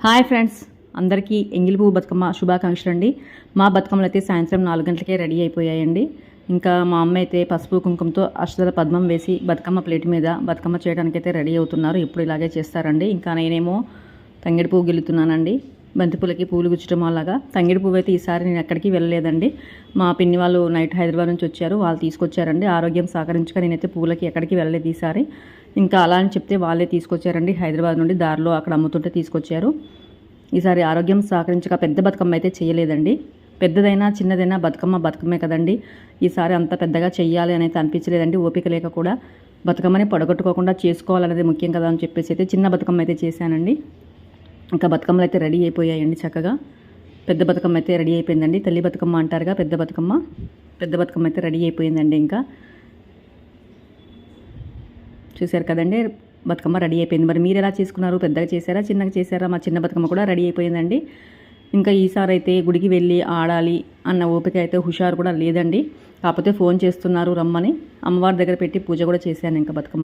Hi friends, అందరికీ ఎంగిలి పువ్వు బతుకమ్మ శుభాకాంక్షలు అండి. మా బతుకమ్మలు అయితే సాయంత్రం 4 గంటలకే రెడీ అయిపోయాయండి. ఇంకా మా అమ్మ అయితే పసుపు కుంకుమతో అష్టదళ పద్మం వేసి బతుకమ్మ ప్లేట్ మీద బతుకమ్మ చేయడానికైతే రెడీ అవుతున్నారు. ఎప్పుడు ఇలాగే చేస్తారండి. ఇంకా నేనేమో తంగేడు పువ్వు గెలుతున్నానండి. బంతిపూలకి పూలు గుచ్చడం అలాగా. తంగేడు పువ్వు అయితే ఈసారి నేను ఎక్కడికి వెళ్ళలేదండి. మా పిన్ని వాళ్ళు నైట్ హైదరాబాద్ నుంచి వచ్చారు, వాళ్ళు తీసుకొచ్చారండి. ఆరోగ్యం సహకరించక నేనైతే పూలకి ఎక్కడికి వెళ్ళలేదు ఈసారి. ఇంకా అలా అని చెప్తే వాళ్ళే తీసుకొచ్చారండి. హైదరాబాద్ నుండి దారిలో అక్కడ అమ్ముతుంటే తీసుకొచ్చారు. ఈసారి ఆరోగ్యం సహకరించక పెద్ద బతుకమ్మ అయితే చేయలేదండి. పెద్దదైనా చిన్నదైనా బతుకమ్మే కదండి. ఈసారి అంత పెద్దగా చెయ్యాలి అని అయితే అనిపించలేదండి. ఓపిక లేక కూడా బతుకమ్మని పడగొట్టుకోకుండా చేసుకోవాలనేది ముఖ్యం కదా అని చెప్పేసి అయితే చిన్న బతుకమ్మ అయితే చేశానండి. ఇంకా బతుకమ్మలు అయితే రెడీ అయిపోయాయండి చక్కగా. పెద్ద బతుకమ్మ అయితే రెడీ అయిపోయిందండి. తల్లి బతుకమ్మ అంటారుగా పెద్ద బతుకమ్మ అయితే రెడీ అయిపోయిందండి. ఇంకా చూశారు కదండి, బతుకమ్మ రెడీ అయిపోయింది. మరి మీరు ఎలా చేసుకున్నారు? పెద్దగా చేశారా, చిన్నగా చేశారా? మా చిన్న బతుకమ్మ కూడా రెడీ అయిపోయిందండి. ఇంకా ఈసారి అయితే గుడికి వెళ్ళి ఆడాలి అన్న ఓపిక అయితే హుషారు కూడా లేదండి. కాకపోతే ఫోన్ చేస్తున్నారు రమ్మని అమ్మవారి దగ్గర పెట్టి పూజ కూడా చేశాను ఇంకా బతుకమ్మ.